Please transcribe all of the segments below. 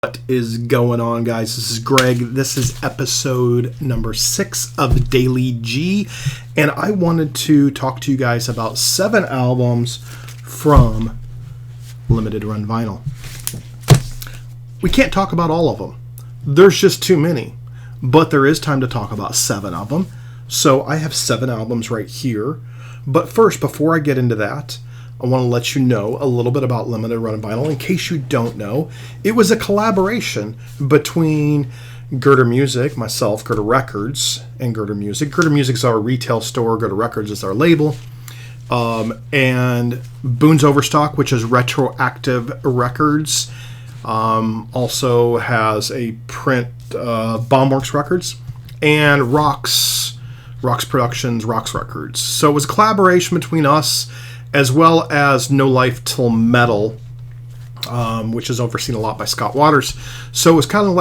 What is going on, guys? This is Greg. This is episode number 6 of Daily G, and I wanted to talk to you guys about 7 albums from Limited Run Vinyl. We can't talk about all of them. There's just too many, but there is time to talk about 7 of them. So I have 7 albums right here. But first, before I get into that, I want to let you know a little bit about Limited Run Vinyl. In case you don't know, it was a collaboration between Girder Music, myself, Girder Records, and Girder Music. Girder Music is our retail store. Girder Records is our label. And Boone's Overstock, which is Retroactive Records, also has a print, Bombworks Records, and Rocks Productions, Rocks Records. So it was a collaboration between us, as well as No Life Till Metal, which is overseen a lot by Scott Waters. So it was kind of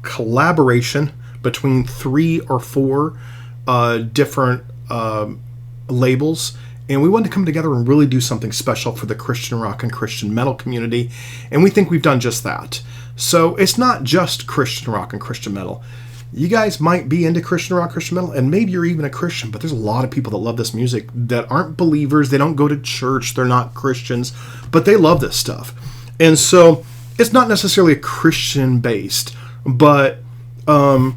collaboration between 3 or 4 different labels, and we wanted to come together and really do something special for the Christian rock and Christian metal community, and we think we've done just that. So it's not just Christian rock and Christian metal. You guys might be into Christian rock, Christian metal, and maybe you're even a Christian, but there's a lot of people that love this music that aren't believers. They don't go to church. They're not Christians, but they love this stuff. And so it's not necessarily a Christian based, but a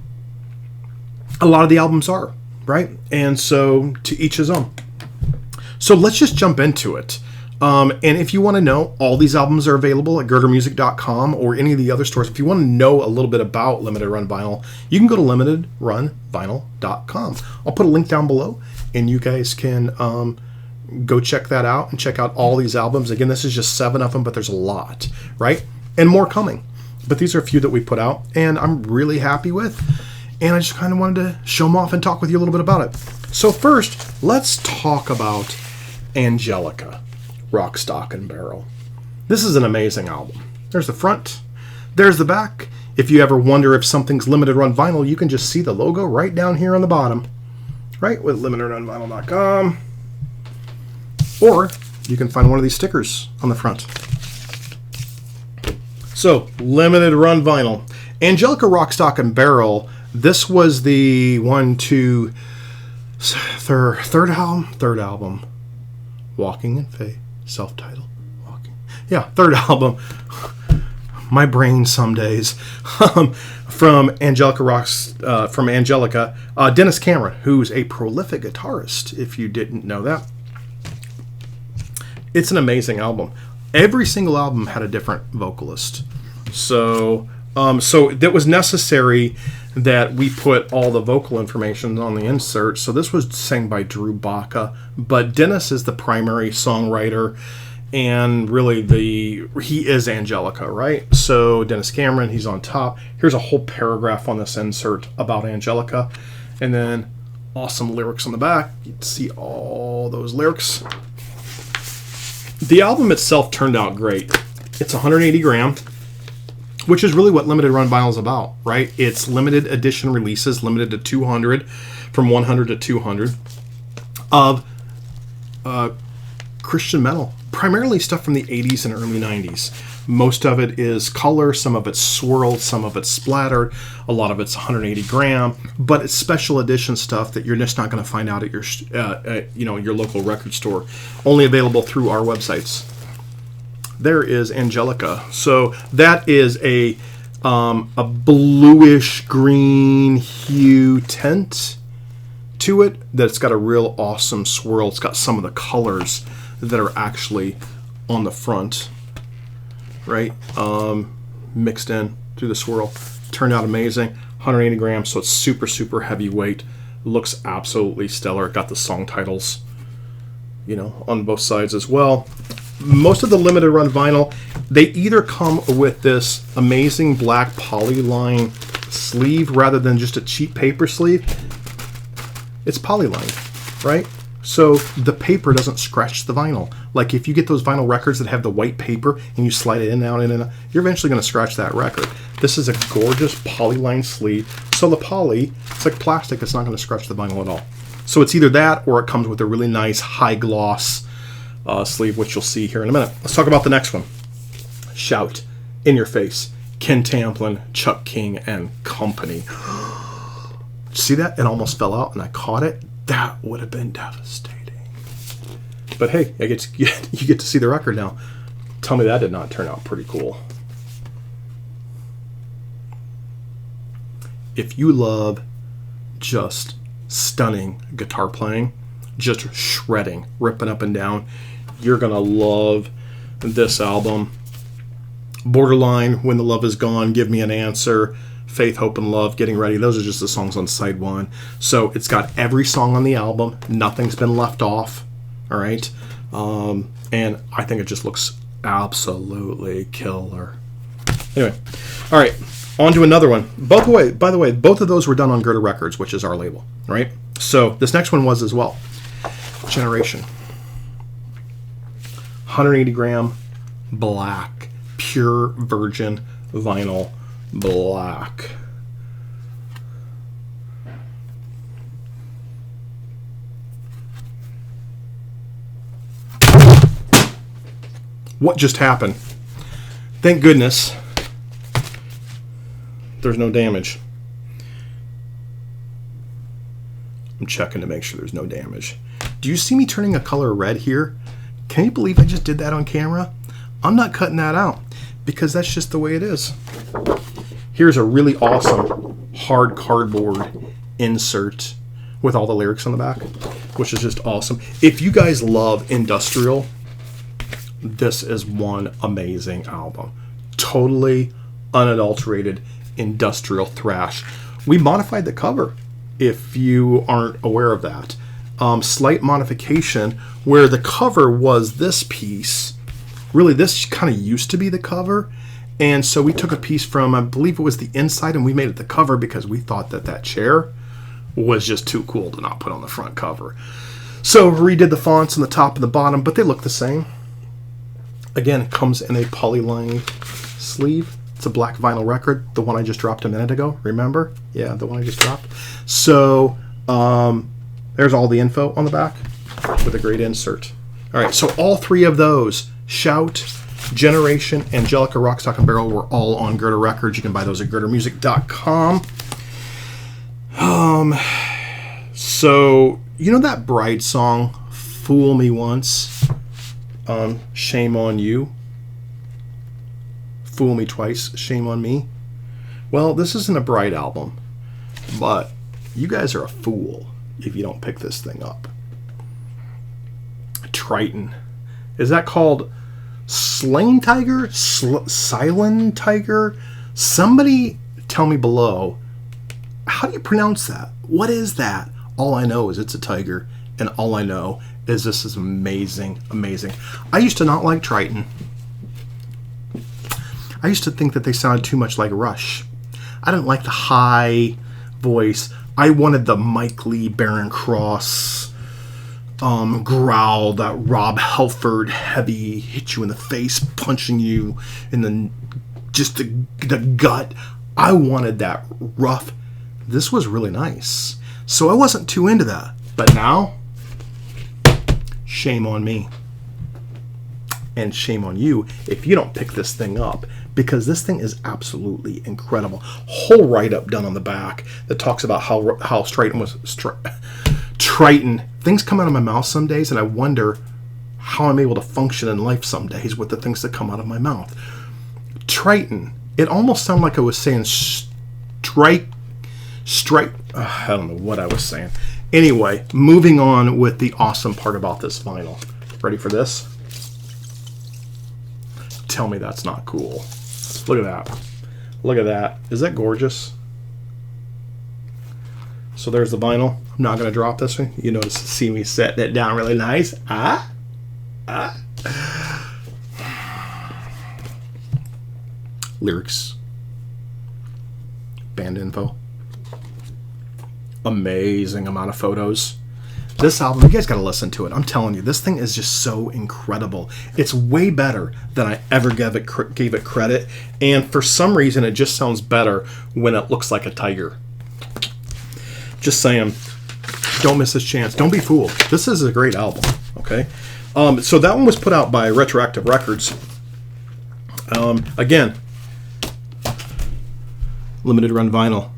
lot of the albums are, right? And so to each his own. So let's just jump into it. And if you want to know, all these albums are available at girdermusic.com or any of the other stores. If you want to know a little bit about Limited Run Vinyl, you can go to limitedrunvinyl.com. I'll put a link down below, and you guys can go check that out and check out all these albums. Again, this is just 7 of them, but there's a lot, right? And more coming. But these are a few that we put out, and I'm really happy with. And I just kind of wanted to show them off and talk with you a little bit about it. So first, let's talk about Angelica. Rock, Stock, and Barrel. This is an amazing album. There's the front. There's the back. If you ever wonder if something's Limited Run Vinyl, you can just see the logo right down here on the bottom. Right? With limitedrunvinyl.com. Or you can find one of these stickers on the front. So, Limited Run Vinyl. Angelica, Rock, Stock, and Barrel. This was the third album. Walking in Faith. Self-titled. Walking. Yeah, third album. My brain some days. From Angelica. Dennis Cameron, who's a prolific guitarist, if you didn't know that. It's an amazing album. Every single album had a different vocalist. So that was necessary that we put all the vocal information on the insert. So this was sang by Drew Baca, but Dennis is the primary songwriter, and really he is Angelica, right? So Dennis Cameron, he's on top. Here's a whole paragraph on this insert about Angelica, and then awesome lyrics on the back. You can see all those lyrics. The album itself turned out great. It's 180 gram. Which is really what Limited Run Vinyl is about, right? It's limited edition releases, limited to 200, from 100 to 200, of Christian metal. Primarily stuff from the 80s and early 90s. Most of it is color, some of it's swirled, some of it's splattered, a lot of it's 180 gram, but it's special edition stuff that you're just not going to find out at your, your local record store. Only available through our websites. There is Angelica. So that is a bluish green hue tint to it. That's got a real awesome swirl. It's got some of the colors that are actually on the front, right? Mixed in through the swirl. Turned out amazing. 180 grams, so it's super, super heavyweight. Looks absolutely stellar. It got the song titles, on both sides as well. Most of the Limited Run Vinyl, they either come with this amazing black polyline sleeve rather than just a cheap paper sleeve. It's polyline, right? So the paper doesn't scratch the vinyl. Like if you get those vinyl records that have the white paper and you slide it in and out, you're eventually going to scratch that record. This is a gorgeous polyline sleeve. So the poly, it's like plastic, it's not going to scratch the vinyl at all. So it's either that or it comes with a really nice high gloss sleeve, which you'll see here in a minute. Let's talk about the next one. Shout, In Your Face. Ken Tamplin, Chuck King, and company. See that? It almost fell out, and I caught it. That would have been devastating. But hey, you get to see the record now. Tell me that did not turn out pretty cool. If you love just stunning guitar playing, just shredding, ripping up and down, you're going to love this album. Borderline, When the Love Is Gone, Give Me an Answer, Faith, Hope, and Love, Getting Ready. Those are just the songs on side one. So it's got every song on the album. Nothing's been left off. All right. And I think it just looks absolutely killer. Anyway. All right. On to another one. By the way, both of those were done on Girder Records, which is our label. Right. So this next one was as well. Generation. 180 gram black. Pure virgin vinyl black. What just happened? Thank goodness there's no damage. I'm checking to make sure there's no damage. Do you see me turning a color red here? Can you believe I just did that on camera? I'm not cutting that out because that's just the way it is. Here's a really awesome hard cardboard insert with all the lyrics on the back, which is just awesome. If you guys love industrial, this is one amazing album. Totally unadulterated industrial thrash. We modified the cover, if you aren't aware of that. Slight modification where the cover was this piece. Really, this kind of used to be the cover. And so we took a piece from, I believe it was the inside, and we made it the cover because we thought that that chair was just too cool to not put on the front cover. So redid the fonts on the top and the bottom, but they look the same. Again, it comes in a polyline sleeve. It's a black vinyl record, the one I just dropped a minute ago. Remember? Yeah, the one I just dropped. So there's all the info on the back with a great insert. All right, so all three of those, Shout, Generation, Angelica, Rock, Stock, and Barrel, were all on Girder Records. You can buy those at girdermusic.com. So, you know that Bride song, Fool Me Once, Shame on You? Fool Me Twice, Shame on Me? Well, this isn't a Bride album, but you guys are a fool if you don't pick this thing up. Triton. Is that called Sylentiger? Sylentiger? Somebody tell me below. How do you pronounce that? What is that? All I know is it's a tiger, and all I know is this is amazing, amazing. I used to not like Triton. I used to think that they sounded too much like Rush. I didn't like the high voice. I wanted the Mike Lee, Baron Cross growl, that Rob Halford heavy, hit you in the face, punching you in the gut. I wanted that rough. This was really nice. So I wasn't too into that. But now, shame on me. And shame on you if you don't pick this thing up, because this thing is absolutely incredible. Whole write-up done on the back that talks about how Triton was... Triton. Things come out of my mouth some days, and I wonder how I'm able to function in life some days with the things that come out of my mouth. Triton. It almost sounded like I was saying strike. I don't know what I was saying. Anyway, moving on with the awesome part about this vinyl. Ready for this? Tell me that's not cool. Look at that. Look at that. Is that gorgeous? So there's the vinyl. I'm not going to drop this one. You notice, see me setting it down really nice. Lyrics. Band info. Amazing amount of photos. This album, you guys got to listen to it. I'm telling you, this thing is just so incredible. It's way better than I ever gave it credit. And for some reason, it just sounds better when it looks like a tiger. Just saying, don't miss this chance. Don't be fooled. This is a great album, okay? So that one was put out by Retroactive Records. Again, limited run vinyl,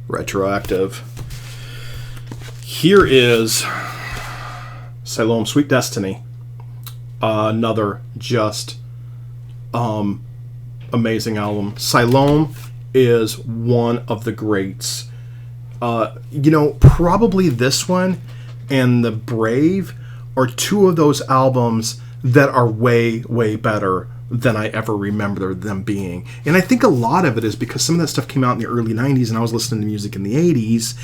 retroactive. Here is Siloam, Sweet Destiny. Another just amazing album. Siloam is one of the greats. Probably this one and The Brave are two of those albums that are way, way better than I ever remember them being. And I think a lot of it is because some of that stuff came out in the early 90s and I was listening to music in the 80s.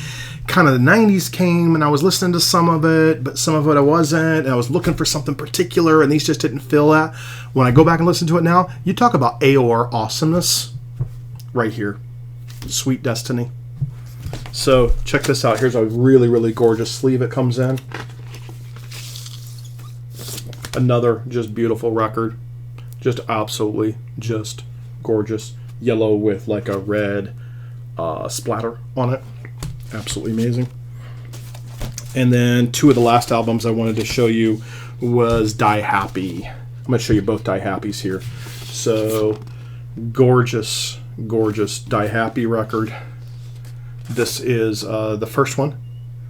Kind of the 90s came and I was listening to some of it, but some of it I wasn't. And I was looking for something particular and these just didn't fill that. When I go back and listen to it now, you talk about AOR awesomeness right here. Sweet Destiny. So check this out. Here's a really, really gorgeous sleeve it comes in. Another just beautiful record. Just absolutely just gorgeous. Yellow with like a red splatter on it. Absolutely amazing. And then two of the last albums I wanted to show you was Die Happy. I'm going to show you both Die Happies here. So gorgeous, gorgeous Die Happy record. This is the first one.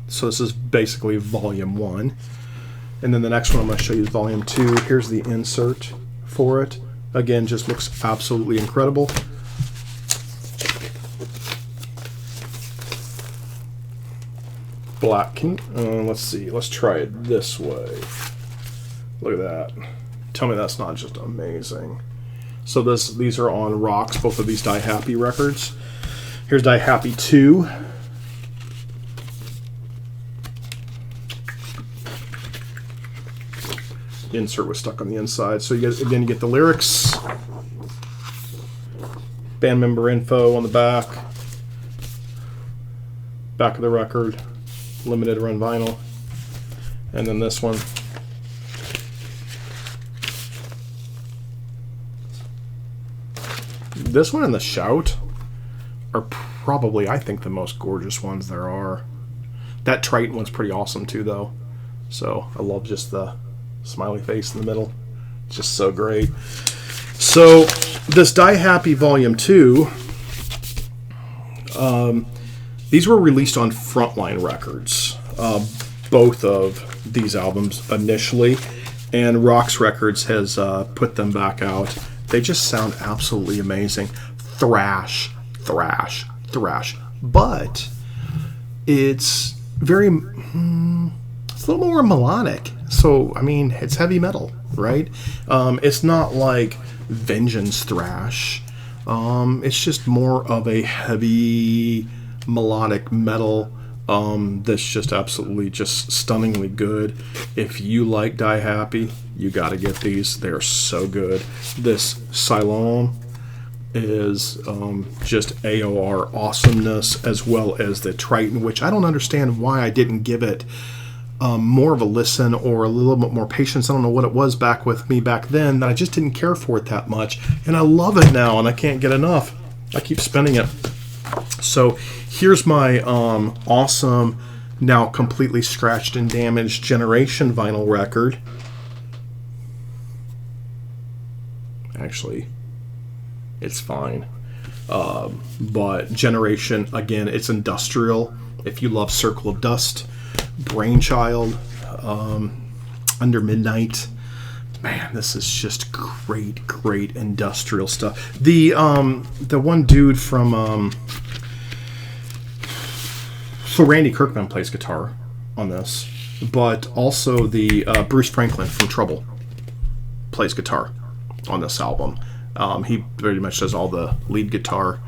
So this is basically volume 1. And then the next one I'm going to show you is volume 2. Here's the insert for it. Again, just looks absolutely incredible. Black. Let's see. Let's try it this way. Look at that. Tell me that's not just amazing. So these are on rocks, both of these Die Happy records. Here's Die Happy 2. The insert was stuck on the inside. So you get the lyrics, band member info on the back of the record, limited run vinyl, and then this one. This one and the Shout are probably, I think, the most gorgeous ones there are. That Triton one's pretty awesome too, though. So I love just the smiley face in the middle. It's just so great. So this Die Happy Volume 2, these were released on Frontline Records, both of these albums initially, and Rocks Records has put them back out. They just sound absolutely amazing. Thrash, thrash, thrash. But it's very, it's a little more melodic. So, I mean, it's heavy metal, right? It's not like Vengeance thrash. It's just more of a heavy melodic metal that's just absolutely just stunningly good. If you like Die Happy, you got to get these. They're so good. This Siloam is just AOR awesomeness, as well as the Triton, which I don't understand why I didn't give it more of a listen or a little bit more patience. I don't know what it was back with me back then, that I just didn't care for it that much. And I love it now, and I can't get enough. I keep spinning it. So here's my awesome, now completely scratched and damaged Generation vinyl record. Actually, it's fine. But Generation, again, it's industrial. If you love Circle of Dust, Brainchild, Under Midnight, man, this is just great, great industrial stuff. The one dude from so Randy Kirkman plays guitar on this, but also the Bruce Franklin from Trouble plays guitar on this album. He pretty much does all the lead guitar.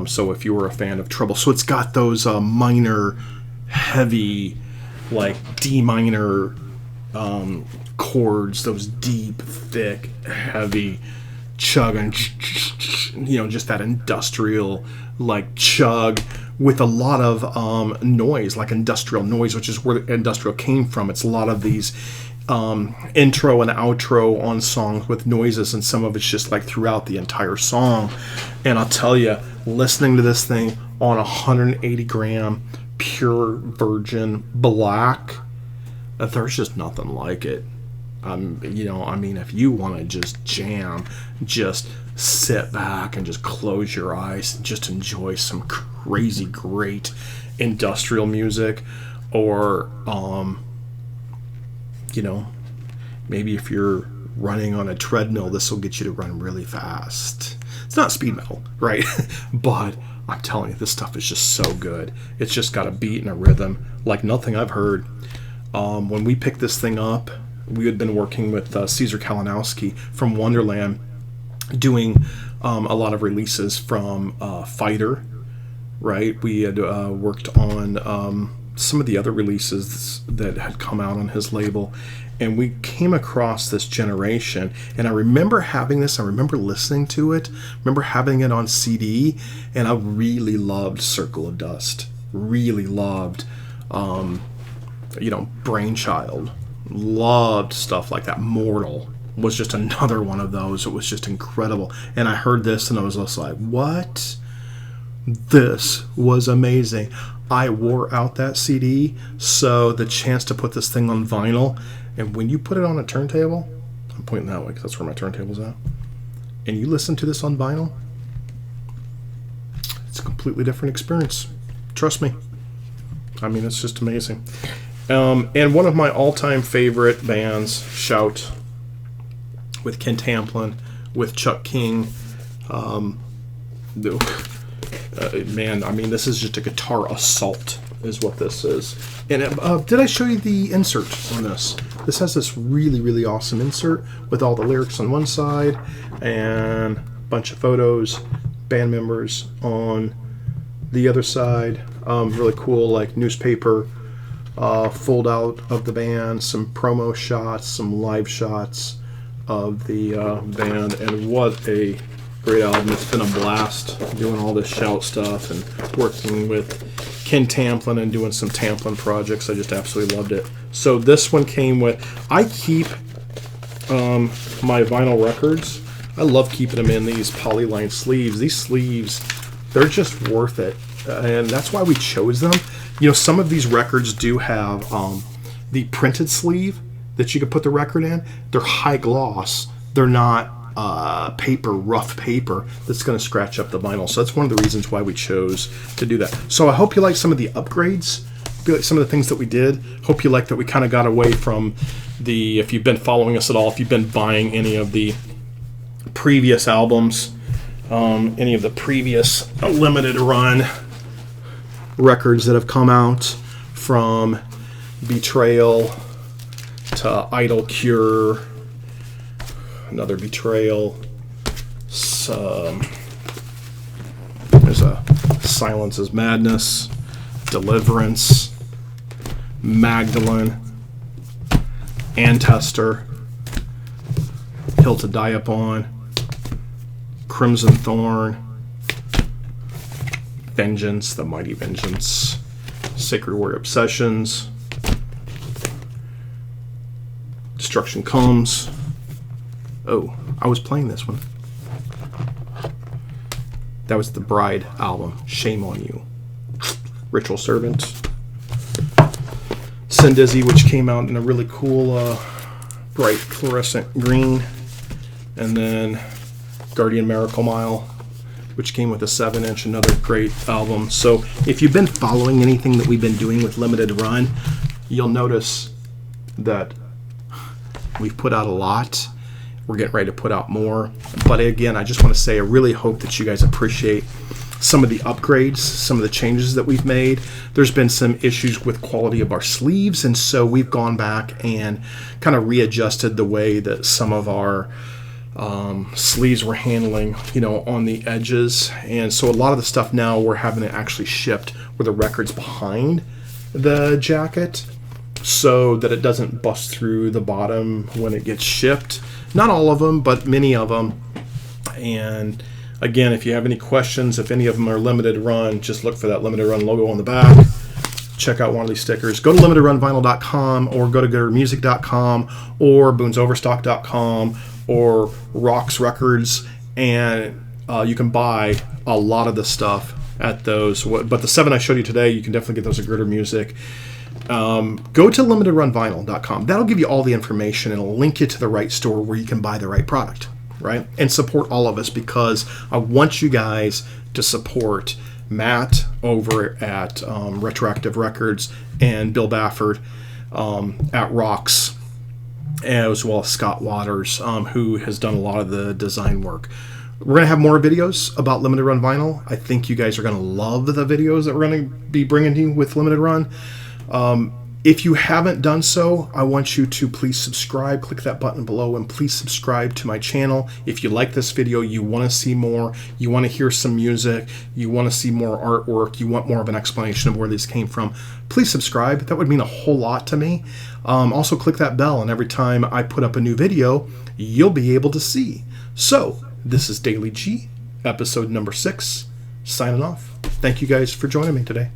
So if you were a fan of Trouble, so it's got those minor, heavy, like D minor chords, those deep, thick, heavy chug, and just that industrial like chug with a lot of noise, like industrial noise, which is where industrial came from. It's a lot of these intro and outro on songs with noises, and some of it's just like throughout the entire song. And I'll tell you, listening to this thing on 180 gram pure virgin black, there's just nothing like it. If you want to just jam, just sit back and just close your eyes and just enjoy some crazy great industrial music. Or you know, maybe if you're running on a treadmill, this will get you to run really fast. It's not speed metal, right? But I'm telling you, this stuff is just so good. It's just got a beat and a rhythm like nothing I've heard. When we picked this thing up, we had been working with Caesar Kalinowski from Wonderland, doing a lot of releases from Fighter, right? We had worked on some of the other releases that had come out on his label, and we came across this generation, and I remember having this, I remember listening to it, remember having it on CD, and I really loved Circle of Dust, really loved Brainchild, loved stuff like that. Mortal was just another one of those. It was just incredible, and I heard this and I was just like, what? This was amazing. I wore out that CD, so the chance to put this thing on vinyl, and when you put it on a turntable, I'm pointing that way because that's where my turntable's at, and you listen to this on vinyl, it's a completely different experience. Trust me. I mean, it's just amazing. And one of my all-time favorite bands, Shout, with Ken Tamplin, with Chuck King, man, I mean, this is just a guitar assault is what this is. And did I show you the insert on this? This has this really, really awesome insert with all the lyrics on one side and a bunch of photos, band members on the other side. Really cool, like newspaper fold out of the band, some promo shots, some live shots of the band, and what a great album. It's been a blast doing all this Shout stuff and working with Ken Tamplin and doing some Tamplin projects. I just absolutely loved it. So this one came with, I keep my vinyl records, I love keeping them in these polyline sleeves. These sleeves, they're just worth it, and that's why we chose them. You know, some of these records do have the printed sleeve that you could put the record in. They're high gloss. They're not paper, rough paper that's going to scratch up the vinyl. So that's one of the reasons why we chose to do that. So I hope you like some of the upgrades, some of the things that we did. Hope you like that we kind of got away from the, if you've been following us at all, if you've been buying any of the previous albums, any of the previous limited run records that have come out, from Betrayal to Idol Cure, another Betrayal, there's a Silence is Madness, Deliverance, Magdalene, Antester, Hill to Die Upon, Crimson Thorn, Vengeance, The Mighty Vengeance, Sacred Warrior Obsessions, Destruction Comes. Oh, I was playing this one. That was the Bride album. Shame on You. Ritual Servant. Sindizzy, which came out in a really cool, bright fluorescent green. And then Guardian Miracle Mile, which came with a 7-inch, another great album. So if you've been following anything that we've been doing with Limited Run, you'll notice that we've put out a lot. We're getting ready to put out more. But again, I just want to say I really hope that you guys appreciate some of the upgrades, some of the changes that we've made. There's been some issues with quality of our sleeves, and so we've gone back and kind of readjusted the way that some of our sleeves were handling, you know, on the edges. And so a lot of the stuff now we're having it actually shipped with the records behind the jacket, so that it doesn't bust through the bottom when it gets shipped. Not all of them, but many of them. And again, if you have any questions, if any of them are limited run, just look for that limited run logo on the back. Check out one of these stickers. Go to limitedrunvinyl.com, or go to girdermusic.com, or boonsoverstock.com, or Rocks Records, and you can buy a lot of the stuff at those. But the 7 I showed you today, you can definitely get those at Girder Music. Go to limitedrunvinyl.com. That'll give you all the information, and it'll link you to the right store where you can buy the right product. right? And support all of us, because I want you guys to support Matt over at Retroactive Records and Bill Bafford at Rocks, as well as Scott Waters, who has done a lot of the design work. We're going to have more videos about Limited Run vinyl. I think you guys are going to love the videos that we're going to be bringing to you with Limited Run. If you haven't done so, I want you to please subscribe. Click that button below and please subscribe to my channel. If you like this video, you want to see more, you want to hear some music, you want to see more artwork, you want more of an explanation of where this came from, please subscribe. That would mean a whole lot to me. Also click that bell, and every time I put up a new video, you'll be able to see. So, this is Daily G, episode number 6, signing off. Thank you guys for joining me today.